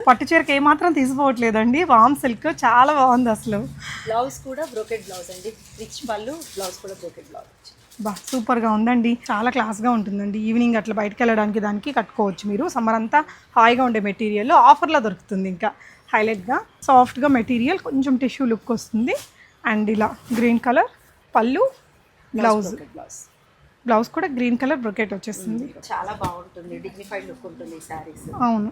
పట్టు చీరకి ఏమాత్రం తీసిపోవట్లేదండి. వామ్ సిల్క్ చాలా బాగుంది అసలు. బ్లౌజ్ కూడా బ్రోకెట్ బ్లౌజ్ అండి, రిచ్ పళ్ళు, బ్లౌజ్ కూడా బ్రోకెట్ బ్లౌజ్. బా సూపర్గా ఉందండి, చాలా క్లాస్గా ఉంటుందండి. ఈవినింగ్ అట్లా బయటకు వెళ్ళడానికి దానికి కట్టుకోవచ్చు మీరు. సమ్మర్ అంతా హాయిగా ఉండే మెటీరియల్ ఆఫర్లో దొరుకుతుంది. ఇంకా హైలైట్గా సాఫ్ట్గా మెటీరియల్, కొంచెం టిష్యూ లుక్ వస్తుంది. అండ్ ఇలా గ్రీన్ కలర్ పళ్ళు, బ్లౌజ్ బ్లౌజ్ కూడా గ్రీన్ కలర్ బ్రొకెట్ వచ్చేస్తుంది. చాలా బాగుంటుంది, డిగ్నిఫైడ్ లుక్ ఉంటుంది ఈ సారీస్. అవును.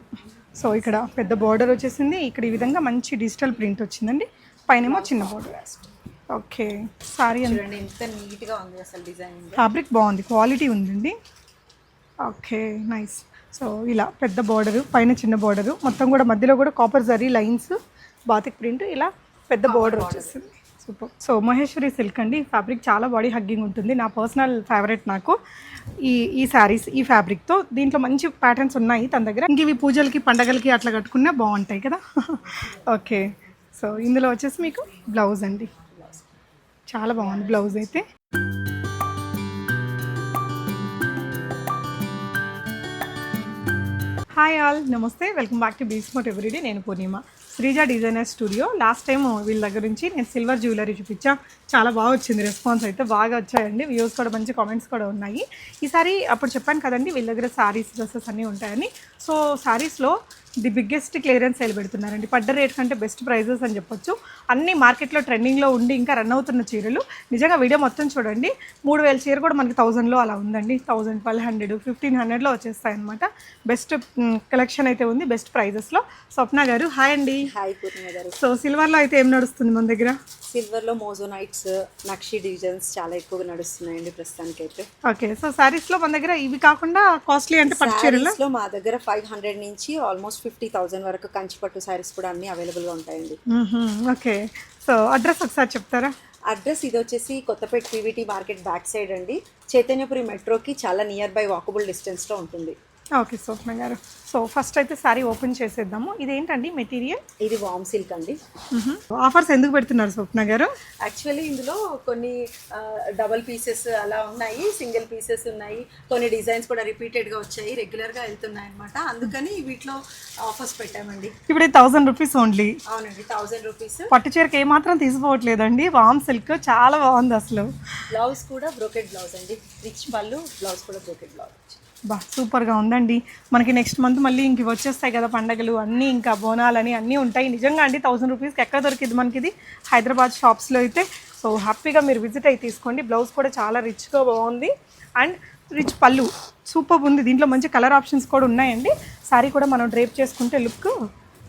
సో ఇక్కడ పెద్ద బార్డర్ వచ్చేసింది. ఇక్కడ ఈ విధంగా మంచి డిజిటల్ ప్రింట్ వచ్చిందండి. పైనేమో చిన్న బార్డర్. ఓకే, సారీ చూడండి ఎంత నీట్గా ఉంది అసలు. డిజైన్ ఫ్యాబ్రిక్ బాగుంది, క్వాలిటీ ఉందండి. Okay, nice. సో ఇలా పెద్ద బార్డరు, పైన చిన్న బార్డరు, మొత్తం కూడా మధ్యలో కూడా copper zari lines, batik print, ఇలా పెద్ద బార్డర్ వచ్చేసింది. సూపర్. సో మహేశ్వరి సిల్క్ అండి, ఫ్యాబ్రిక్ చాలా బాడీ హగ్గింగ్ ఉంటుంది. నా పర్సనల్ ఫేవరెట్ నాకు ఈ శారీస్, ఈ ఫ్యాబ్రిక్తో. దీంట్లో మంచి ప్యాటర్న్స్ ఉన్నాయి తన దగ్గర. ఇంక ఇవి పూజలకి పండగలకి అట్లా కట్టుకున్నా బాగుంటాయి కదా. ఓకే, సో ఇందులో వచ్చేసి మీకు బ్లౌజ్ అండి, చాలా బాగుంది బ్లౌజ్ అయితే. Hi all, namaste, welcome back to బీస్మోట్ ఎవ్రీడే. నేను Purnima, Sreeja designer studio. Last time వీళ్ళ దగ్గర నుంచి నేను సిల్వర్ జ్యువెలరీ చూపించా, చాలా బాగా వచ్చింది రెస్పాన్స్ అయితే, బాగా వచ్చాయండి. వ్యూస్ కూడా మంచి కామెంట్స్ కూడా ఉన్నాయి. ఈసారి అప్పుడు చెప్పాను కదండి వీళ్ళ దగ్గర శారీస్, డ్రెస్సెస్ అన్నీ ఉంటాయని. సో శారీస్లో ది బిగ్గెస్ట్ క్లియరెన్స్ సేల్ పెడుతున్నారండి. పడ్డ రేట్ కంటే బెస్ట్ ప్రైజెస్ అని చెప్పొచ్చు. అన్ని మార్కెట్లో ట్రెండింగ్లో ఉండి ఇంకా రన్ అవుతున్న చీరలు. నిజంగా వీడియో మొత్తం చూడండి. 3000 చీర కూడా మనకి 1000లో అలా ఉందండి. 1000, 1200, 1500లో వచ్చేస్తాయన్నమాట. బెస్ట్ కలెక్షన్ అయితే ఉంది, బెస్ట్ ప్రైజెస్లో. స్వప్న గారు హాయ్ అండి. హాయ్ పూర్ణిమ గారు. సో సిల్వర్లో అయితే ఏం నడుస్తుంది మన దగ్గర? సిల్వర్లో మోజోనైట్స్, నక్షి డివిజన్స్ చాలా ఎక్కువగా నడుస్తున్నాయండి ప్రస్తుతానికి అయితే. ఓకే, సో శారీస్లో మన దగ్గర ఇవి కాకుండా కాస్ట్లీ అంటే పట్టు చీరలో మా దగ్గర 500 నుంచి ఆల్మోస్ట్ 50,000 వరకు కంచి పట్టు శారీస్ కూడా అన్ని అవైలబుల్గా ఉంటాయండి. ఓకే, సో అడ్రస్ ఒకసారి చెప్తారా? అడ్రస్ ఇది వచ్చేసి Kothapeta PVT market back side అండి. చైతన్యపురి మెట్రోకి చాలా నియర్ బై వాకబుల్ డిస్టెన్స్లో ఉంటుంది. ఓకే స్వప్న గారు, సో ఫస్ట్ అయితే సారీ ఓపెన్ చేసేద్దాము. ఇదేంటండి మెటీరియల్? ఇది వామ్ సిల్క్ అండి. ఆఫర్స్ ఎందుకు పెడుతున్నారు స్వప్న గారు? యాక్చువల్లీ ఇందులో కొన్ని డబల్ పీసెస్ అలా ఉన్నాయి, సింగిల్ పీసెస్ ఉన్నాయి, కొన్ని డిజైన్స్ కూడా రిపీటెడ్గా వచ్చాయి, రెగ్యులర్గా వెళ్తున్నాయి అనమాట. అందుకని వీటిలో ఆఫర్స్ పెట్టామండి. ఇప్పుడు 1000 రూపీస్ ఓన్లీ. అవునండి, 1000 రూపీస్. పట్టు చీరకి ఏమాత్రం తీసిపోవట్లేదండి. వామ్ సిల్క్ చాలా బాగుంది అసలు. బ్లౌజ్ కూడా బ్రోకెట్ బ్లౌజ్ అండి, రిచ్ పళ్ళు, బ్లౌజ్ కూడా బ్రోకెట్ బ్లౌజ్. బా సూపర్గా ఉందండి. మనకి నెక్స్ట్ మంత్ మళ్ళీ ఇంక వచ్చేస్తాయి కదా పండగలు అన్నీ, ఇంకా బోనాలని అన్నీ ఉంటాయి. నిజంగా అండి 1000 రూపీస్కి ఎక్కడ దొరికింది మనకి ఇది హైదరాబాద్ షాప్స్లో అయితే. సో హ్యాపీగా మీరు విజిట్ అయ్యి తీసుకోండి. బ్లౌజ్ కూడా చాలా రిచ్గా బాగుంది అండ్ రిచ్ పళ్ళు సూపర్ ఉంది. దీంట్లో మంచి కలర్ ఆప్షన్స్ కూడా ఉన్నాయండి. సారీ కూడా మనం డ్రేప్ చేసుకుంటే లుక్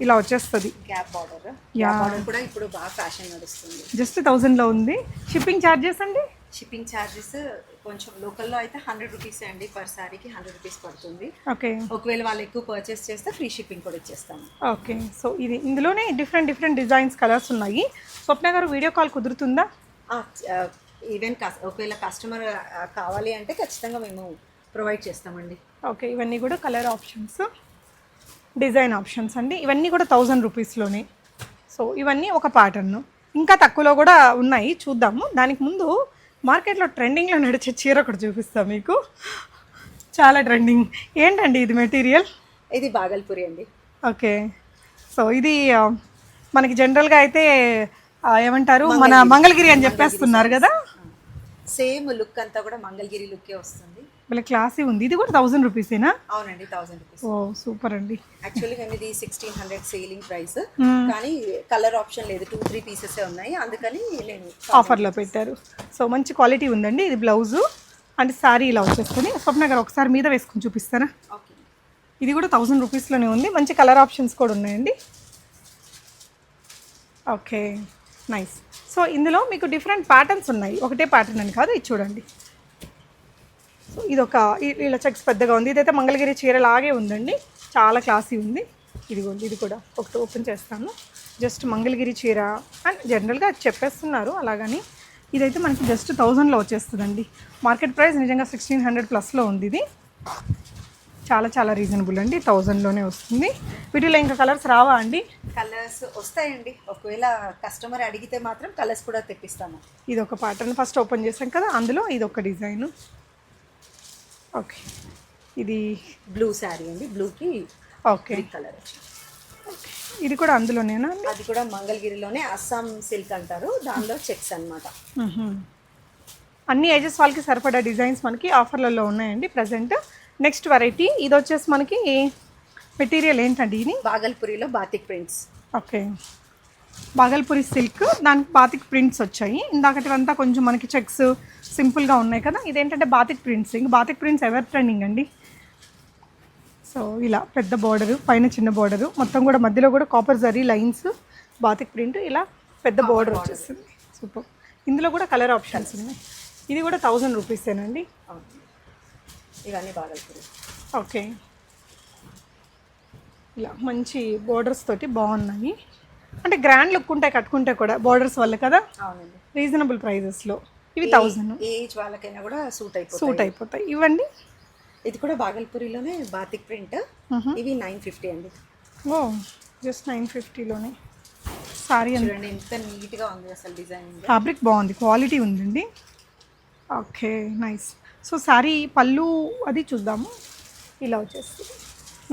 ఇలా వచ్చేస్తుంది. గ్యాప్ బార్డర్ కూడా ఇప్పుడు బాగా ఫ్యాషన్ నడుస్తుంది. జస్ట్ 1000లో ఉంది. షిప్పింగ్ ఛార్జెస్ అండి? షిప్పింగ్ ఛార్జెస్ కొంచెం లోకల్లో అయితే 100 రూపీస్ అండి, పర్ సారీకి 100 రూపీస్ పడుతుంది. ఓకే, ఒకవేళ వాళ్ళు ఎక్కువ పర్చేస్ చేస్తే ఫ్రీ షిప్పింగ్ కూడా ఇచ్చేస్తాము. ఓకే, సో ఇది ఇందులోనే డిఫరెంట్ డిజైన్స్ కలర్స్ ఉన్నాయి. స్వప్న గారు వీడియో కాల్ కుదురుతుందా? ఈవెన్ ఒకవేళ కస్టమర్ కావాలి అంటే ఖచ్చితంగా మేము ప్రొవైడ్ చేస్తామండి. ఓకే, ఇవన్నీ కూడా కలర్ ఆప్షన్స్, డిజైన్ ఆప్షన్స్ అండి. ఇవన్నీ కూడా 1000 రూపీస్లోనే. సో ఇవన్నీ ఒక ప్యాటర్న్. ఇంకా తక్కువలో కూడా ఉన్నాయి, చూద్దాము. దానికి ముందు మార్కెట్లో ట్రెండింగ్లో నడిచే చీర ఒకటి చూపిస్తాం మీకు. చాలా ట్రెండింగ్. ఏంటండి ఇది మెటీరియల్? ఇది బాగల్పూరి అండి. ఓకే, సో ఇది మనకి జనరల్గా అయితే ఏమంటారు, మన మంగళగిరి అని చెప్పేస్తున్నారు కదా. సేమ్ లుక్ అంతా కూడా మంగళగిరి లుక్కే వస్తుంది. వీళ్ళ క్లాసీ ఉంది. ఇది కూడా 1000 రూపీసేనా? అవునండి, 1000 రూపీస్. ఓ సూపర్ అండి. యాక్చువల్లీ మేము ఇది 1600 సేలింగ్ ప్రైస్, కానీ కలర్ ఆప్షన్ లేదు, 2-3 పీసెస్ ఉన్నాయి, అందుకని నేను ఆఫర్లో పెట్టారు. సో మంచి క్వాలిటీ ఉందండి. ఇది బ్లౌజు అంటే శారీ ఇలా వచ్చేస్తుంది. స్వప్న గారు ఒకసారి మీద వేసుకొని చూపిస్తారా? ఓకే, ఇది కూడా 1000 రూపీస్లోనే ఉంది. మంచి కలర్ ఆప్షన్స్ కూడా ఉన్నాయండి. Okay, nice. సో ఇందులో మీకు డిఫరెంట్ ప్యాటర్న్స్ ఉన్నాయి, ఒకటే ప్యాటర్న్ అని కాదు. ఇది చూడండి. సో ఇదొక ఇలా చెక్స్ పెద్దగా ఉంది. ఇదైతే మంగళగిరి చీర లాగే ఉందండి, చాలా క్లాసీ ఉంది. ఇదిగోండి, ఇది కూడా ఒకటి ఓపెన్ చేస్తాను. జస్ట్ మంగళగిరి చీర అండ్ జనరల్గా చెప్పేస్తున్నారు అలాగని. ఇదైతే మనకి జస్ట్ 1000లో వచ్చేస్తుందండి. మార్కెట్ ప్రైస్ నిజంగా 1600+ ఉంది. ఇది చాలా రీజనబుల్ అండి, 1000లోనే వస్తుంది. వీటిలో ఇంకా కలర్స్ రావా అండి? కలర్స్ వస్తాయండి, ఒకవేళ కస్టమర్ అడిగితే మాత్రం కలర్స్ కూడా తెప్పిస్తాము. ఇది ఒక ప్యాటర్న్ ఫస్ట్ ఓపెన్ చేసాం కదా, అందులో ఇది ఒక డిజైన్. ఓకే, ఇది బ్లూ శారీ అండి, బ్లూకి ఓకే కలర్. ఇది కూడా అందులోనేనా అండి? అది కూడా మంగళగిరిలోనే అస్సాం సిల్క్ అంటారు, దానిలో చెక్స్ అన్నమాట. అన్ని ఏజెస్ వాళ్ళకి సరిపడా డిజైన్స్ మనకి ఆఫర్లలో ఉన్నాయండి ప్రజెంట్. నెక్స్ట్ వెరైటీ ఇది వచ్చేసి మనకి మెటీరియల్ ఏంటండి ఇది? బాగల్పూరిలో batik prints. Okay, Bhagalpuri silk, దానికి బాతిక్ ప్రింట్స్ వచ్చాయి. ఇందాకటివంతా కొంచెం మనకి చెక్స్ సింపుల్గా ఉన్నాయి కదా, ఇదేంటంటే బాతిక్ ప్రింట్స్. ఇంక బాతిక్ ప్రింట్స్ ఎవర్ ట్రెండింగ్ అండి. సో ఇలా పెద్ద బార్డరు, పైన చిన్న బార్డరు, మొత్తం కూడా మధ్యలో కూడా copper zari lines, batik print, ఇలా పెద్ద బార్డర్ వచ్చేస్తుంది. సూపర్. ఇందులో కూడా కలర్ ఆప్షన్స్ ఉన్నాయి. ఇది కూడా 1000 రూపీసేనండి. ఇవన్నీ బాగల్పూరి. ఓకే, ఇలా మంచి బోర్డర్స్ తోటి బాగున్నాయి. అంటే గ్రాండ్ లుక్ ఉంటాయి కట్టుకుంటే కూడా బోర్డర్స్ వల్ల కదా. అవునండి, రీజనబుల్ ప్రైజెస్లో. ఇవి 1000. ఏజ్ వాళ్ళకైనా కూడా సూట్ అయిపోతాయి. ఇవ్వండి. ఇది కూడా బాగల్పూరిలోనే బాతిక్ ప్రింట్. ఇవి 950 అండి. ఓ, జస్ట్ 950లోనే సారీ. చూడండి ఎంత నీట్గా ఉంది అసలు డిజైన్. ఫ్యాబ్రిక్ బాగుంది, క్వాలిటీ ఉందండి. Okay, nice. సో సారీ పళ్ళు అది చూద్దాము. ఇలా వచ్చేస్తుంది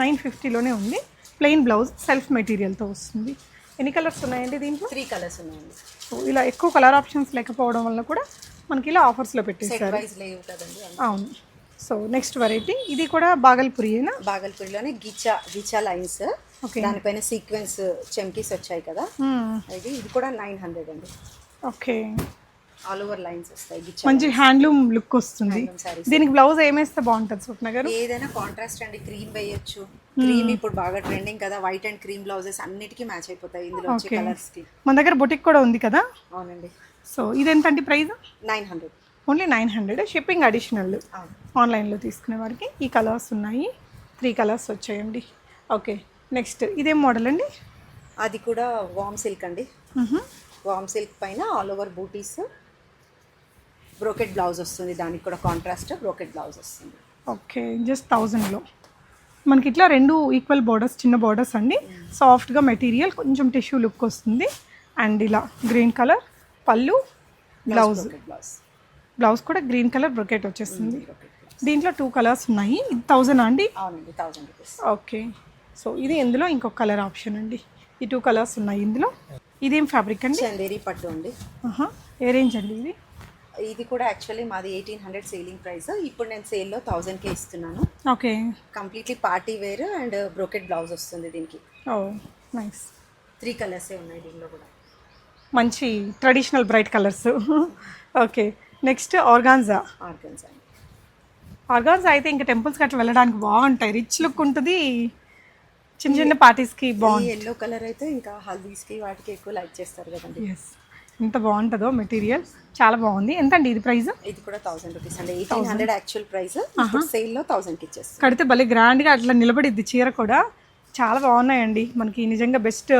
950లోనే ఉంది. ప్లెయిన్ బ్లౌజ్, సెల్ఫ్ మెటీరియల్తో వస్తుంది. ఎన్ని కలర్స్ ఉన్నాయండి దీంట్లో? 3 కలర్స్ ఉన్నాయండి. సో ఇలా ఎక్కువ కలర్ ఆప్షన్స్ లేకపోవడం వల్ల కూడా మనకి ఇలా ఆఫర్స్లో పెట్టేస్తారు. లేవు కదండి. అవును. సో నెక్స్ట్ వెరైటీ ఇది కూడా బాగల్పూరియేనా? బాగల్పూరిలోనే గిచా లైన్స్, దానిపైన సీక్వెన్స్ చెమ్కీస్ వచ్చాయి కదా. ఇది కూడా 900 అండి. ఓకే, ఆల్ ఓవర్ లైన్స్ వస్తాయి. మంచి హ్యాండ్లూమ్ లుక్ వస్తుంది. దీనికి బ్లౌజ్ ఏమేస్తే బాగుంటుంది స్వప్న గారు? ఏదైనా కాంట్రాస్ట్ అండి, క్రీమ్ వేయొచ్చు. క్రీమ్ ఇప్పుడు బాగా ట్రెండింగ్ కదా, వైట్ అండ్ క్రీమ్ బ్లౌజెస్ అన్నిటికీ మ్యాచ్ అయిపోతాయి ఇందులో వచ్చే కలర్స్ కి. మన దగ్గర బొటిక్ కూడా ఉంది కదా. అవునండి. సో ఇదెంతండి ప్రైస్? 900. ఓన్లీ 900. షిప్పింగ్ అడిషనల్ ఆన్లైన్లో తీసుకునే వారికి. ఈ కలర్స్ ఉన్నాయి, 3 కలర్స్ వచ్చాయండి. ఓకే, నెక్స్ట్ ఇదేం మోడల్ అండి? అది కూడా వామ్ సిల్క్ అండి. వామ్ సిల్క్ పైన ఆల్ ఓవర్ బూటీస్, బ్రోకెట్ బ్లౌజ్ వస్తుంది. దానికి కూడా కాంట్రాస్ట్ బ్రోకెట్ బ్లౌజ్ వస్తుంది. ఓకే, జస్ట్ 1000లో మనకి ఇట్లా 2 ఈక్వల్ బోర్డర్స్, చిన్న బోర్డర్స్ అండి. సాఫ్ట్గా మెటీరియల్, కొంచెం టిష్యూ లుక్ వస్తుంది. అండ్ ఇలా గ్రీన్ కలర్ పళ్ళు, బ్లౌజ్ కూడా గ్రీన్ కలర్ బ్రొకెట్ వచ్చేస్తుంది. దీంట్లో 2 కలర్స్ ఉన్నాయి. ఇది 1000 అండి? అవునండి, 1000 రూపీస్. ఓకే, సో ఇది ఇందులో ఇంకొక కలర్ ఆప్షన్ అండి. ఈ 2 కలర్స్ ఉన్నాయి ఇందులో. ఇదేం ఫ్యాబ్రిక్ అండి? చందేరి పట్టు అండి. ఏ రేంజ్ అండి ఇది? ఇది కూడా యాక్చువల్లీ మాది 1800 సేలింగ్ ప్రైస్. ఇప్పుడు నేను సేల్లో 1000కే ఇస్తున్నాను. Okay, completely party wear and brocade blouse వస్తుంది దీనికి. ఓ నైస్. 3 కలర్సే ఉన్నాయి దీనిలో కూడా, మంచి traditional bright colours. Okay, next organza. Organza అయితే ఇంకా టెంపుల్స్కి అట్లా వెళ్ళడానికి బాగుంటాయి. రిచ్ లుక్ ఉంటుంది, చిన్న చిన్న పార్టీస్కి బాగుంటుంది. ఎల్లో కలర్ అయితే ఇంకా హల్దీస్కి వాటికి ఎక్కువ లైక్ చేస్తారు కదండి. ఎస్, ఎంత బాగుంటుందో మెటీరియల్, చాలా బాగుంది. ఎంత అండి ఇది ప్రైస్? ఇది కూడా 1000 రూపీస్ అండి. 1800 యాక్చువల్ ప్రైస్, సేల్లో 1000కి ఇచ్చేస్తాం. కడితే భలే గ్రాండ్గా అట్లా నిలబడిద్ది చీర కూడా. చాలా బాగున్నాయండి. మనకి నిజంగా బెస్ట్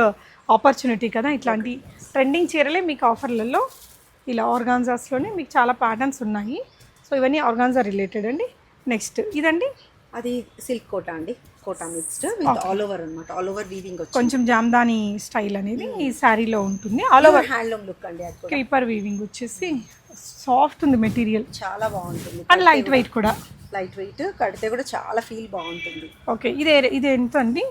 ఆపర్చునిటీ కదా. ఇట్లాంటి ట్రెండింగ్ చీరలే మీకు ఆఫర్లలో. ఇలా ఆర్గాన్జాస్లోనే మీకు చాలా ప్యాటర్న్స్ ఉన్నాయి. సో ఇవన్నీ ఆర్గాన్జా రిలేటెడ్ అండి. నెక్స్ట్ ఇదండి, అది సిల్క్ కోటా అండి. Kota mixed with all over అన్నమాట. ఆల్ ఓవర్ వీవింగ్ వచ్చి కొంచెం జామ్దాని స్టైల్ అనేది ఈ శారీలో ఉంటుంది. ఆల్ ఓవర్ హ్యాండ్లూమ్ లుక్ అండి. అది క్రీపర్ వీవింగ్ వచ్చేసి సాఫ్ట్ ఉంది మెటీరియల్, చాలా బాగుంటుంది. అండ్ లైట్ వెయిట్ కూడా. లైట్ వెయిట్, కడితే కూడా చాలా ఫీల్ బాగుంటుంది. ఓకే, ఇది ఎంత అండి?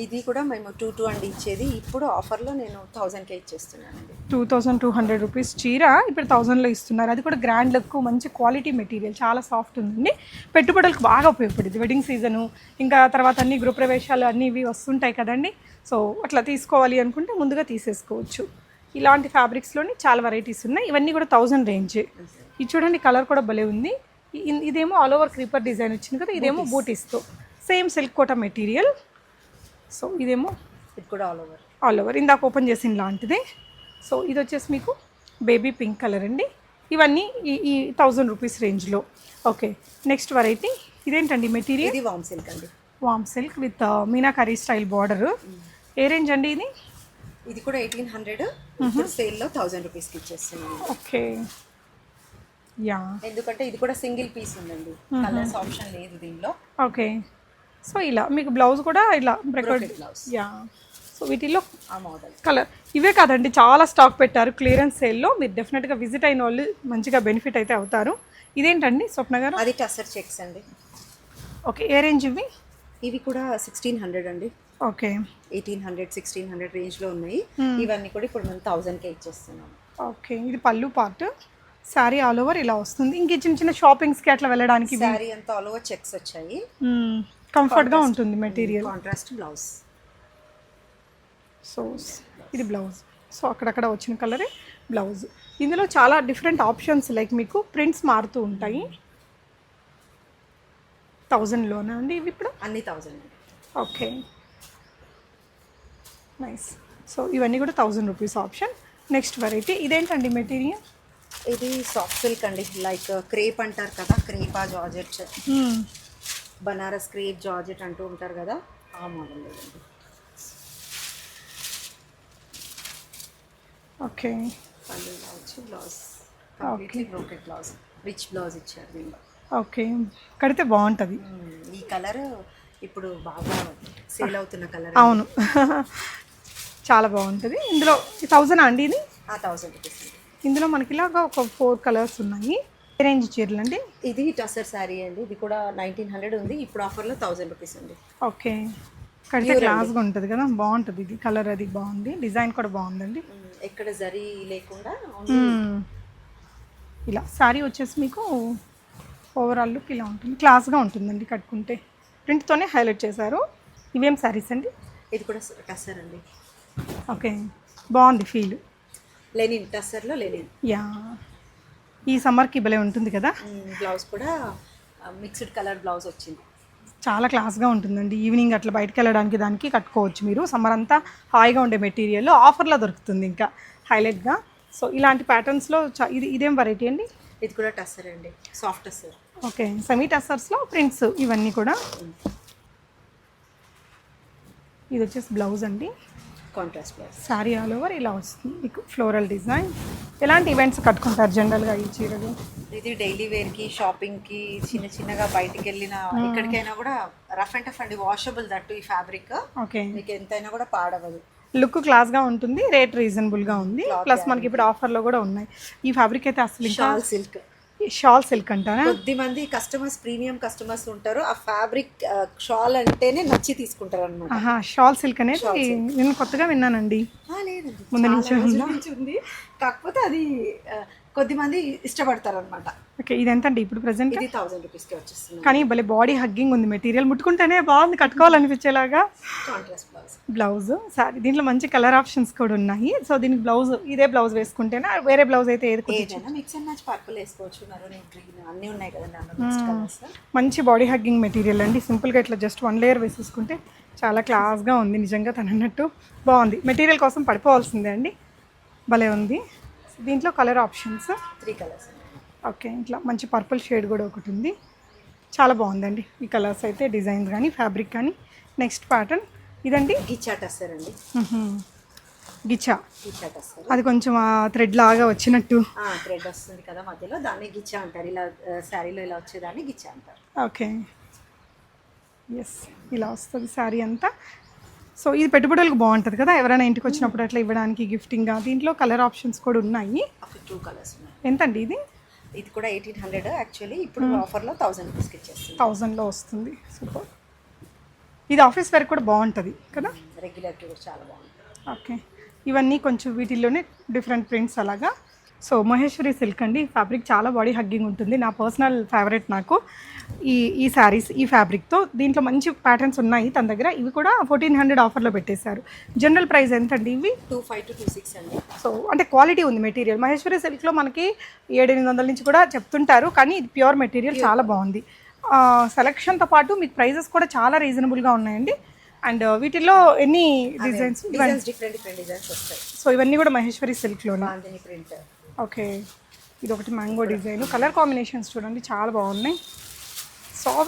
ఇది కూడా మేము 2 అండి ఇచ్చేది. ఇప్పుడు ఆఫర్లో నేను 1000కే ఇచ్చేస్తున్నానండి. 2200 రూపీస్ చీర ఇప్పుడు 1000లో ఇస్తున్నారు. అది కూడా గ్రాండ్ లుక్, మంచి క్వాలిటీ మెటీరియల్, చాలా సాఫ్ట్ ఉందండి. పెట్టుబడులకు బాగా ఉపయోగపడింది. వెడ్డింగ్ సీజను, ఇంకా తర్వాత అన్ని గృహప్రవేశాలు అన్నీ ఇవి వస్తుంటాయి కదండి. సో అట్లా తీసుకోవాలి అనుకుంటే ముందుగా తీసేసుకోవచ్చు. ఇలాంటి ఫ్యాబ్రిక్స్లోని చాలా వెరైటీస్ ఉన్నాయి. ఇవన్నీ కూడా 1000 రేంజ్. ఇది చూడండి, కలర్ కూడా భలే ఉంది. ఇదేమో ఆల్ ఓవర్ క్రీపర్ డిజైన్ వచ్చింది కదా, ఇదేమో బూటీస్తో same silk Kota material. So ఇదేమో ఇది కూడా ఆల్ ఓవర్ ఇందాక ఓపెన్ చేసిన లాంటిదే. సో ఇది వచ్చేసి మీకు బేబీ పింక్ కలర్ అండి. ఇవన్నీ ఈ 1000 రూపీస్ రేంజ్లో. ఓకే, నెక్స్ట్ వెరైటీ ఇదేంటండి మెటీరియల్? ఇది వామ్ సిల్క్ అండి. వామ్ silk with meenakari style border. ఏ రేంజ్ అండి ఇది? ఇది కూడా 1800, సేల్లో 1000 రూపీస్కి ఇచ్చేస్తున్నాను. ఓకే, యా, ఎందుకంటే ఇది కూడా సింగిల్ పీస్ ఉందండి, కలర్స్ ఆప్షన్ లేదు దీనిలో. ఓకే, సో ఇలా మీకు బ్లౌజ్ కూడా ఇలా బ్రోకెట్ బ్లౌజ్. యా, సో వీటిల్లో ఆ మోడల్ కలర్ ఇవే కాదండి, చాలా స్టాక్ పెట్టారు క్లియరెన్స్ సేల్లో. మీరు డెఫినెట్గా విజిట్ అయిన వాళ్ళు మంచిగా బెనిఫిట్ అయితే అవుతారు. ఇదేంటండి స్వప్న గారు? అది టసర్ చెక్స్ అండి. ఓకే, ఏ రేంజ్ ఇవి? ఇవి కూడా 1600 అండి. ఓకే 1800 1600 రేంజ్లో ఉన్నాయి. ఇవన్నీ కూడా ఇప్పుడు మనం 1000కే ఇచ్చేస్తున్నాం. ఓకే, ఇది పళ్ళు పార్ట్. శారీ ఆల్ ఓవర్ ఇలా వస్తుంది. ఇంక చిన్న చిన్న షాపింగ్స్కి అట్లా వెళ్ళడానికి శారీ అంతా ఆల్ ఓవర్ చెక్స్ వచ్చాయి. కంఫర్ట్గా ఉంటుంది మెటీరియల్. Contrast blouse. సో ఇది బ్లౌజ్. సో అక్కడక్కడ వచ్చిన కలరే బ్లౌజ్. ఇందులో చాలా డిఫరెంట్ ఆప్షన్స్, లైక్ మీకు ప్రింట్స్ మారుతూ ఉంటాయి. 1000లోనా అండి ఇవి ఇప్పుడు? అన్ని 1000. Okay, nice. సో ఇవన్నీ కూడా 1000 రూపీస్ ఆప్షన్. నెక్స్ట్ వెరైటీ ఇదేంటండి మెటీరియల్? ఇది సాఫ్ట్ సిల్క్ అండి, లైక్ క్రేప్ అంటారు కదా, క్రేపా జార్జెట్, బనారస్ క్రేప్ జార్జెట్ అంటూ ఉంటారు కదా, ఆ మోడల్ లేదండి. ఓకే, పళ్ళు ఇలా వచ్చి blouse completely brocade blouse, rich blouse ఇచ్చారు దీనిలో. ఓకే, కడితే బాగుంటుంది. ఈ కలర్ ఇప్పుడు బాగా సేల్ అవుతున్న కలర్. అవును, చాలా బాగుంటుంది. ఇందులో 1000 అండి ఇది? 1000 రూపీస్. ఇందులో మనకి ఇలాగా ఒక 4 కలర్స్ ఉన్నాయి. ఏ రేంజ్ చీరలు అండి? ఇది టసర్ శారీ అండి, ఇది కూడా 1900 ఉంది, ఇప్పుడు ఆఫర్లో 1000 రూపీస్ అండి. ఓకే, కడితే క్లాస్గా ఉంటుంది కదా, బాగుంటుంది. ఇది కలర్ అది బాగుంది, డిజైన్ కూడా బాగుందండి. ఎక్కడ జరీ లేకుండా ఇలా శారీ వచ్చేసి మీకు ఓవరాల్ లుక్ ఇలా ఉంటుంది, క్లాస్గా ఉంటుందండి కట్టుకుంటే. ప్రింట్తోనే హైలైట్ చేశారు. ఇవేం శారీస్ అండి? ఇది కూడా టసర్ అండి. ఓకే, బాగుంది ఫీల్. లెనిన్, టసర్లో లెనిన్. యా, ఈ సమ్మర్కి భలే ఉంటుంది కదా. బ్లౌజ్ కూడా మిక్స్డ్ కలర్ బ్లౌజ్ వచ్చింది, చాలా క్లాస్గా ఉంటుందండి. ఈవినింగ్ అట్లా బయటకు వెళ్ళడానికి దానికి కట్టుకోవచ్చు మీరు. సమ్మర్ అంతా హాయిగా ఉండే మెటీరియల్ ఆఫర్లో దొరుకుతుంది ఇంకా హైలైట్గా. సో ఇలాంటి ప్యాటర్న్స్లో ఇదేం వెరైటీ అండి? ఇది కూడా టసర్ అండి, సాఫ్ట్ టసర్. ఓకే, సెమీ టసర్స్లో ప్రింట్స్ ఇవన్నీ కూడా. ఇది వచ్చేసి బ్లౌజ్ అండి, contrast blouse. Sari all over ఇలా వస్తుంది మీకు ఫ్లోరల్ డిజైన్. ఎలాంటి ఈవెంట్స్ కట్టుకుంటారు జనరల్గా ఈ చీరలు? ఇది డైలీ వేర్కి, షాపింగ్కి, చిన్న చిన్నగా బయటికి వెళ్ళిన ఎక్కడికైనా కూడా రఫ్ అండ్ టఫ్ అండి, వాషబుల్ దట్టు ఈ ఫ్యాబ్రిక్. ఓకే, మీకు ఎంతైనా కూడా పాడవదు. లుక్ క్లాస్గా ఉంటుంది, రేట్ రీజనబుల్గా ఉంది. ప్లస్ మనకి ఇప్పుడు ఆఫర్లో కూడా ఉన్నాయి. ఈ ఫ్యాబ్రిక్ అయితే అసలు షాల్ సిల్క్. షాల్ సిల్క్ అంటారా? కొద్ది మంది కస్టమర్స్, ప్రీమియం కస్టమర్స్ ఉంటారు, ఆ ఫ్యాబ్రిక్ షాల్ అంటేనే నచ్చి తీసుకుంటారు అనమాట. షాల్ సిల్క్ అనేది నేను కొత్తగా విన్నానండి. లేదండి, ముందు నుంచి ఉంది, కాకపోతే అది కొద్ది మంది ఇష్టపడతారు అనమాట. ఓకే, ఇది ఎంత అండి ఇప్పుడు ప్రెసెంట్? ఇది 1000 రూపీస్కి వచ్చేస్తుంది. కానీ భలే బాడీ హగ్గింగ్ ఉంది మెటీరియల్, ముట్టుకుంటేనే బాగుంది, కట్టుకోవాలనిపించేలాగా. Contrast blouse. బ్లౌజ్ సారీ, దీంట్లో మంచి కలర్ ఆప్షన్స్ కూడా ఉన్నాయి. సో దీనికి బ్లౌజ్ ఇదే బ్లౌజ్ వేసుకుంటేనా, వేరే బ్లౌజ్ అయితే ఏది? ఏదైనా మిక్స్ అండ్ మ్యాచ్, పర్పుల్ వేసుకోవచ్చు, మెరూన్, గ్రీన్ అన్నీ ఉన్నాయి కదండి అందులో మిక్స్ కలర్స్. మంచి బాడీ హగ్గింగ్ మెటీరియల్ అండి. సింపుల్గా ఇట్లా జస్ట్ 1 లేయర్ వేసేసుకుంటే చాలా క్లాస్గా ఉంది. నిజంగా తను అన్నట్టు బాగుంది. మెటీరియల్ కోసం పడిపోవాల్సిందే అండి, భలే ఉంది. దీంట్లో కలర్ ఆప్షన్స్ 3 కలర్స్. ఓకే, ఇట్లా మంచి పర్పుల్ షేడ్ కూడా ఒకటి ఉంది, చాలా బాగుందండి ఈ కలర్స్ అయితే, డిజైన్స్ కానీ ఫ్యాబ్రిక్ కానీ. నెక్స్ట్ ప్యాటర్న్ ఇదండి, గిచ్చా టసర్ అండి. గిచ్చా, గిచ్చా టసర్. అది కొంచెం థ్రెడ్ లాగా వచ్చినట్టు థ్రెడ్ వస్తుంది కదా మధ్యలో, దాన్ని గిచ్చా అంటారు. ఇలా శారీలో ఇలా వచ్చేదాన్ని గిచ్చా అంటారు. ఓకే, ఎస్, ఇలా వస్తుంది శారీ అంతా. సో ఇది పెట్టుబడులకు బాగుంటుంది కదా, ఎవరైనా ఇంటికి వచ్చినప్పుడు అట్లా ఇవ్వడానికి గిఫ్టింగ్గా. దీంట్లో కలర్ ఆప్షన్స్ కూడా ఉన్నాయి. 2 కలర్స్ ఉన్నాయి. ఎంతండి ఇది? ఇది కూడా 1800 యాక్చువల్లీ, ఇప్పుడు ఆఫర్లో 1000 రూపీస్కి ఇచ్చేస్తుంది. 1000లో వస్తుంది. సూపర్. ఇది ఆఫీస్ వేర్ కూడా బాగుంటుంది కదా, రెగ్యులర్కి కూడా చాలా బాగుంటుంది. ఓకే, ఇవన్నీ కొంచెం వీటిల్లోనే డిఫరెంట్ ప్రింట్స్ అలాగా. సో మహేశ్వరి సిల్క్ అండి, ఫ్యాబ్రిక్ చాలా బాడీ హగ్గింగ్ ఉంటుంది. నా పర్సనల్ ఫేవరెట్ నాకు ఈ శారీస్, ఈ ఫ్యాబ్రిక్తో. దీంట్లో మంచి ప్యాటర్న్స్ ఉన్నాయి తన దగ్గర. ఇవి కూడా 1400 ఆఫర్లో పెట్టేశారు. జనరల్ ప్రైస్ ఎంత అండి ఇవి? 25 to 26 అండి. సో అంటే క్వాలిటీ ఉంది మెటీరియల్. మహేశ్వరి సిల్క్లో మనకి 700-800 నుంచి కూడా చెప్తుంటారు, కానీ ఇది ప్యూర్ మెటీరియల్, చాలా బాగుంది. సెలక్షన్తో పాటు మీకు ప్రైజెస్ కూడా చాలా రీజనబుల్గా ఉన్నాయండి. అండ్ వీటిల్లో ఎన్ని డిజైన్స్? డిఫరెంట్ డిజైన్స్ వస్తాయి. సో ఇవన్నీ కూడా మహేశ్వరి సిల్క్లోనే. బాందిని ప్రింట్. ఓకే, ఇది ఒకటి మ్యాంగో డిజైన్. కలర్ కాంబినేషన్స్ చూడండి చాలా బాగున్నాయి.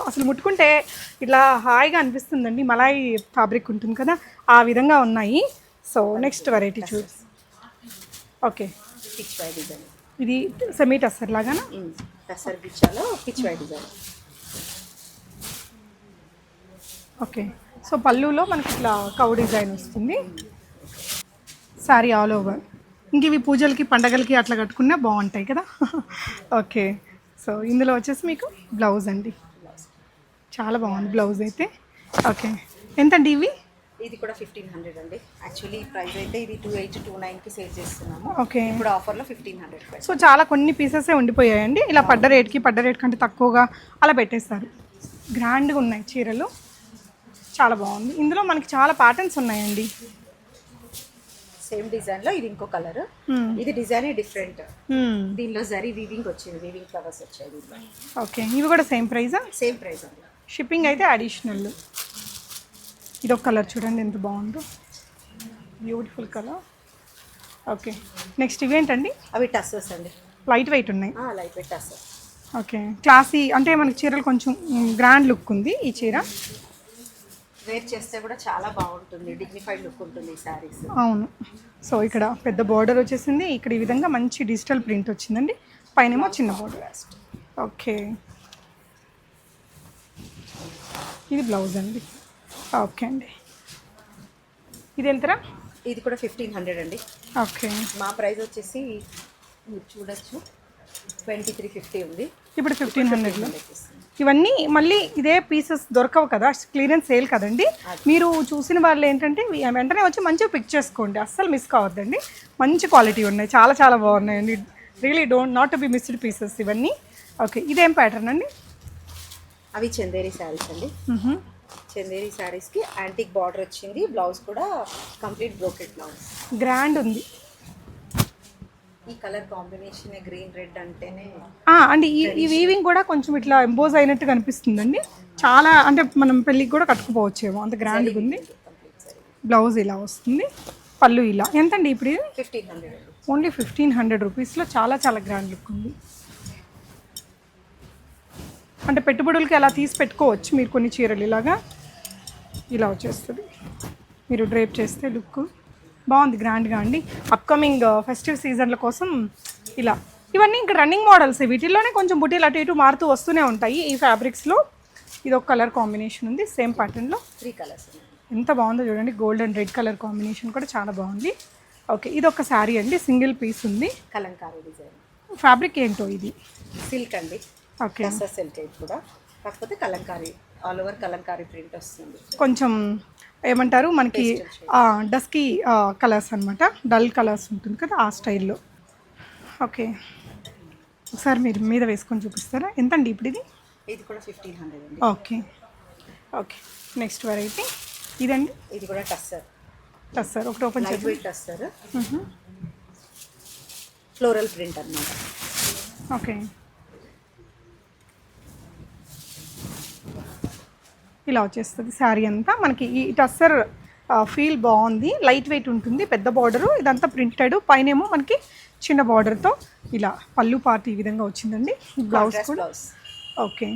అసలు ముట్టుకుంటే ఇట్లా హాయిగా అనిపిస్తుందండి. మలాయి ఫ్యాబ్రిక్ ఉంటుంది కదా, ఆ విధంగా ఉన్నాయి. సో నెక్స్ట్ వెరైటీ చూసి. Okay, Pichwai design. ఇది సెమీ టస్సర్ లాగానా? టస్సర్ బిచ్చాలో Pichwai design. Okay, so పళ్ళులో మనకి ఇట్లా కౌ డిజైన్ వస్తుంది. Sari all over. ఇంక ఇవి పూజలకి, పండగలకి అట్లా కట్టుకున్నా బాగుంటాయి కదా. ఓకే, సో ఇందులో వచ్చేసి మీకు బ్లౌజ్ అండి, చాలా బాగుంది బ్లౌజ్ అయితే. ఓకే, ఎంతండి ఇవి? ఇది కూడా 1500 అండి. యాక్చువల్లీ ప్రైస్ అయితే ఇది 2829కి సేల్ చేస్తున్నాము. ఓకే. ఇప్పుడు ఆఫర్లో 1500. సో చాలా కొన్ని పీసెసే ఉండిపోయాయండి, ఇలా పడ్డ రేట్ కంటే తక్కువగా అలా పెట్టేస్తారు. గ్రాండ్గా ఉన్నాయి చీరలు, చాలా బాగుంది. ఇందులో మనకి చాలా ప్యాటర్న్స్ ఉన్నాయండి. సేమ్ డిజైన్ లో ఇది ఇంకో కలర్. ఇది డిజైన్ డిఫరెంట్. దీనిలో జరీ వీవింగ్ వచ్చింది, వీవింగ్ ఫ్లవర్స్ వచ్చాయి దీంట్లో. ఓకే, ఇవి కూడా సేమ్ ప్రైజా? సేమ్ ప్రైస్ అండి. షిప్పింగ్ అయితే అడిషనల్. ఇది ఒక కలర్ చూడండి ఎంత బాగుందో, బ్యూటిఫుల్ కలర్. ఓకే, నెక్స్ట్ ఇవేంటండి? అవి టస్సర్స్ అండి, లైట్ వెయిట్ ఉన్నాయి. Light weight tussar. Okay, classy అంటే మనకి చీరలు కొంచెం గ్రాండ్ లుక్ ఉంది ఈ చీర. వేర్ చేస్తే కూడా చాలా బాగుంటుంది, డిగ్నిఫైడ్ లుక్ ఉంటుంది ఈ శారీస్. అవును. సో ఇక్కడ పెద్ద బార్డర్ వచ్చేసింది, ఇక్కడ ఈ విధంగా మంచి డిజిటల్ ప్రింట్ వచ్చిందండి, పైనేమో చిన్న బార్డర్. ఓకే, ఇది బ్లౌజ్ అండి. ఓకే అండి, ఇది ఎంతరా? ఇది కూడా 1500 అండి. ఓకే, మా ప్రైస్ వచ్చేసి మీరు చూడొచ్చు 2350 ఉంది. ఇప్పుడు 1500లో. ఇవన్నీ మళ్ళీ ఇదే పీసెస్ దొరకవు కదా, క్లియరెన్స్ సేల్ కదండి. మీరు చూసిన వాళ్ళు ఏంటంటే వెంటనే వచ్చి మంచిగా పిక్ చేసుకోండి, అస్సలు మిస్ కావద్దండి. మంచి క్వాలిటీ ఉన్నాయి, చాలా చాలా బాగున్నాయండి. Really not to be missed pieces ఇవన్నీ. ఓకే, ఇదేం ప్యాటర్న్ అండి? అవి చందేరి శారీస్ అండి. చందేరి శారీస్కి యాంటిక్ బార్డర్ వచ్చింది, బ్లౌజ్ కూడా కంప్లీట్ బ్రోకెట్ బ్లౌజ్. గ్రాండ్ ఉంది. ఈ కలర్ కాంబినేషన్ గ్రీన్ రెడ్ అంటేనే అండి. ఈ వీవింగ్ కూడా కొంచెం ఇట్లా ఎంబోజ్ అయినట్టు కనిపిస్తుందండి. చాలా అంటే మనం పెళ్ళికి కూడా కట్టుకుపోవచ్చేమో, అంత గ్రాండ్గా ఉంది. బ్లౌజ్ ఇలా వస్తుంది, పళ్ళు ఇలా. ఎంతండి ఇప్పుడు ఇది? 1500. ఓన్లీ 1500 రూపీస్లో చాలా చాలా గ్రాండ్ లుక్ ఉంది. అంటే పెట్టుబడులకి అలా తీసి పెట్టుకోవచ్చు మీరు కొన్ని చీరలు. ఇలాగా ఇలా వచ్చేస్తుంది, మీరు డ్రేప్ చేస్తే లుక్ బాగుంది, గ్రాండ్గా అండి. అప్కమింగ్ ఫెస్టివ్ సీజన్ల కోసం ఇలా. ఇవన్నీ ఇంకా రన్నింగ్ మోడల్స్, వీటిల్లోనే కొంచెం బుటీలు అటు ఇటు మారుతూ వస్తూనే ఉంటాయి ఈ ఫ్యాబ్రిక్స్లో. ఇది ఒక కలర్ కాంబినేషన్ ఉంది సేమ్ ప్యాటర్న్లో. 3 కలర్స్. ఎంత బాగుందో చూడండి, gold and red colour combination కూడా చాలా బాగుంది. ఓకే, ఇది ఒక శారీ అండి, సింగిల్ పీస్ ఉంది. కలంకారీ డిజైన్. ఫ్యాబ్రిక్ ఏంటో ఇది? సిల్క్ అండి. ఓకే, సిల్క్ కూడా, కాకపోతే Kalamkari, all over Kalamkari print వస్తుంది. కొంచెం ఏమంటారు మనకి డస్కీ కలర్స్ అనమాట, డల్ కలర్స్ ఉంటుంది కదా ఆ స్టైల్లో. ఓకే, ఒకసారి మీరు మీద వేసుకొని చూపిస్తారా? ఎంతండి ఇప్పుడు ఇది? ఇది కూడా 1500 అండి. ఓకే ఓకే, నెక్స్ట్ వెరైటీ ఇదండి. ఇది కూడా టస్సర్. టస్సర్ ఒకటి ఓపెన్ చేసి. టస్సర్, ఫ్లోరల్ ప్రింట్ అన్నమాట. ఓకే, ఇలా వచ్చేస్తుంది శారీ అంతా. మనకి ఈ టస్సర్ ఫీల్ బాగుంది, లైట్ వెయిట్ ఉంటుంది, పెద్ద బార్డరు, ఇదంతా ప్రింటెడ్, పైనేమో మనకి చిన్న బార్డర్తో ఇలా పళ్ళు పార్ట్ ఈ విధంగా వచ్చిందండి. బ్లౌజ్ కూడా. ఓకే,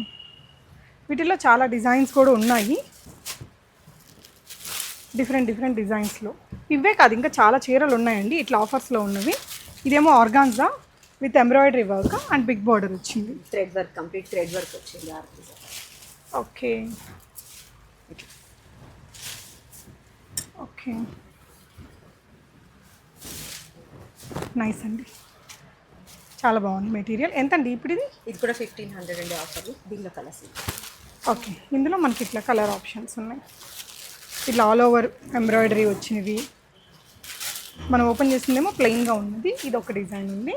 వీటిలో చాలా డిజైన్స్ కూడా ఉన్నాయి, డిఫరెంట్ డిజైన్స్లో. ఇవే కాదు, ఇంకా చాలా చీరలు ఉన్నాయండి ఇట్లా ఆఫర్స్లో ఉన్నవి. ఇదేమో organza with embroidery work and big border వచ్చింది, thread work, complete thread work వచ్చింది. ఓకే ఓకే, నైస్ అండి, చాలా బాగుంది మెటీరియల్. ఎంతండి ఇప్పుడు ఇది? ఇది కూడా 1500 అండి ఆఫర్. దీనిలో కలర్స్. ఓకే, ఇందులో మనకి ఇట్లా కలర్ ఆప్షన్స్ ఉన్నాయి, ఇట్లా ఆల్ ఓవర్ ఎంబ్రాయిడరీ వచ్చినవి. మనం ఓపెన్ చేసిందేమో ప్లెయిన్గా ఉన్నది, ఇది ఒక డిజైన్ ఉంది.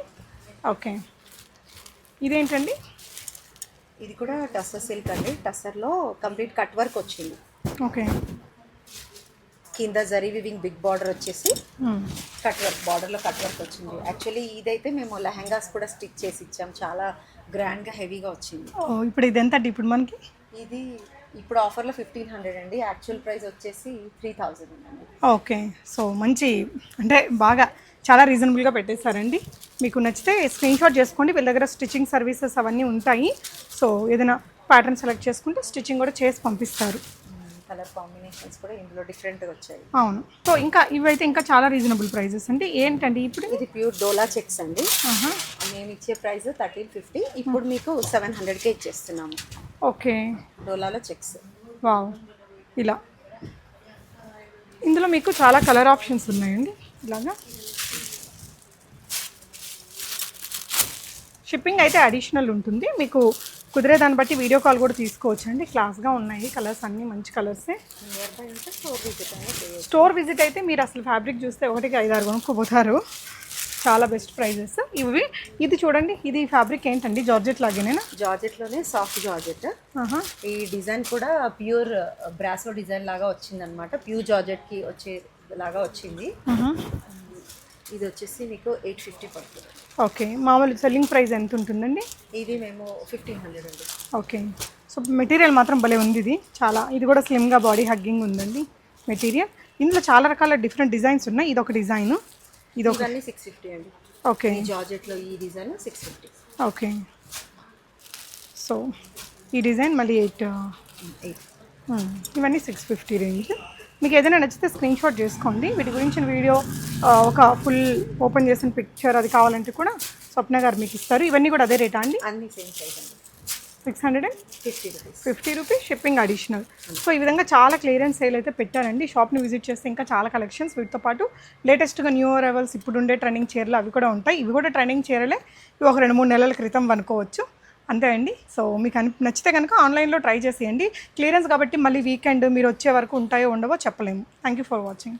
ఓకే, ఇదేంటండి? ఇది కూడా టస్సర్ సిల్క్ అండి. టస్సర్లో కంప్లీట్ కట్ వర్క్ వచ్చింది. ఓకే, కింద జరీ వివింగ్ బిగ్ బార్డర్ వచ్చేసి కట్ వర్క్, బార్డర్లో కట్ వర్క్ వచ్చింది. యాక్చువల్లీ ఇదైతే మేము లెహంగాస్ కూడా స్టిచ్ చేసి ఇచ్చాం, చాలా గ్రాండ్గా హెవీగా వచ్చింది. ఇప్పుడు ఇది ఎంత ఇప్పుడు మనకి? ఇది ఇప్పుడు ఆఫర్లో 1500 అండి, యాక్చువల్ ప్రైస్ వచ్చేసి 3000 అండి. ఓకే, సో మంచి అంటే బాగా చాలా రీజనబుల్గా పెట్టేశారండి. మీకు నచ్చితే స్క్రీన్ షాట్ చేసుకోండి, వీళ్ళ దగ్గర స్టిచ్చింగ్ సర్వీసెస్ అవన్నీ ఉంటాయి. సో ఏదైనా ప్యాటర్న్ సెలెక్ట్ చేసుకుంటే స్టిచ్చింగ్ కూడా చేసి పంపిస్తారు. కలర్ కాంబినేషన్స్ కూడా ఇందులో డిఫరెంట్గా వచ్చాయి. అవును, సో ఇంకా ఇవైతే ఇంకా చాలా రీజనబుల్ ప్రైజెస్ అండి. ఏంటండి ఇప్పుడు? ఇది ప్యూర్ డోలా చెక్స్ అండి. మేము ఇచ్చే ప్రైస్ 1350, ఇప్పుడు మీకు 700కే ఇచ్చేస్తున్నాము. ఓకే, డోలాలో చెక్స్. వావ్, ఇలా ఇందులో మీకు చాలా కలర్ ఆప్షన్స్ ఉన్నాయండి. ఇలాగా షిప్పింగ్ అయితే అడిషనల్ ఉంటుంది మీకు. కుదిరే దాన్ని బట్టి వీడియో కాల్ కూడా తీసుకోవచ్చు అండి. క్లాస్గా ఉన్నాయి కలర్స్, అన్నీ మంచి కలర్సే. నియర్ బై ఉంటే స్టోర్ విజిట్ అయినా చేయొచ్చు. స్టోర్ విజిట్ అయితే మీరు అసలు ఫ్యాబ్రిక్ చూస్తే 1కి 5-6 కొనుక్కోపోతారు. చాలా బెస్ట్ ప్రైజెస్ ఇవి. ఇది చూడండి, ఇది ఫ్యాబ్రిక్ ఏంటండి? జార్జెట్ లాగేనేనా? జార్జెట్లోనే సాఫ్ట్ జార్జెట్. ఈ డిజైన్ కూడా ప్యూర్ బ్రాసో డిజైన్ లాగా వచ్చిందనమాట. ప్యూర్ జార్జెట్కి వచ్చే లాగా వచ్చింది. ఇది వచ్చేసి మీకు 850 పడుతుంది. ఓకే, మామూలు సెల్లింగ్ ప్రైస్ ఎంత ఉంటుందండి? ఇది మేము 1500 అండి. ఓకే, సో మెటీరియల్ మాత్రం భలే ఉంది. ఇది చాలా, ఇది కూడా స్లిమ్గా బాడీ హగ్గింగ్ ఉందండి మెటీరియల్. ఇందులో చాలా రకాల డిఫరెంట్ డిజైన్స్ ఉన్నాయి. ఇది ఒక డిజైన్, ఇది ఒక 650 అండి. ఓకే, ఈ జార్జెట్లో ఈ డిజైన్ 650. ఓకే, సో ఈ డిజైన్ మళ్ళీ 8. ఇవన్నీ 650 రేంజ్. మీకు ఏదైనా నచ్చితే స్క్రీన్ షాట్ చేసుకోండి. వీటి గురించిన వీడియో ఒక ఫుల్ ఓపెన్ చేసిన పిక్చర్ అది కావాలంటే కూడా స్వప్న గారు మీకు ఇస్తారు. ఇవన్నీ కూడా అదే రేటా అండి? అన్ని సేమ్ ప్రైస్ అండి. 650 రూపీస్ షిప్పింగ్ అడిషనల్. సో ఈ విధంగా చాలా క్లియరెన్స్ సేల్ అయితే పెట్టారండి. షాప్ని విజిట్ చేస్తే ఇంకా చాలా కలెక్షన్స్, వీటితో పాటు లేటెస్ట్గా న్యూ అరైవల్స్ ఇప్పుడు ఉండే ట్రెండింగ్ చీరలు అవి కూడా ఉంటాయి. ఇవి కూడా ట్రెండింగ్ చీరలే. ఇవి ఒక 2-3 నెలల క్రితం అనుకోవచ్చు. అంతే అండి. సో మీకు నచ్చితే కనుక ఆన్లైన్లో ట్రై చేసేయండి. క్లియరెన్స్ కాబట్టి మళ్ళీ వీకెండ్ మీరు వచ్చే వరకు ఉంటాయో ఉండవో చెప్పలేము. Thank you for watching.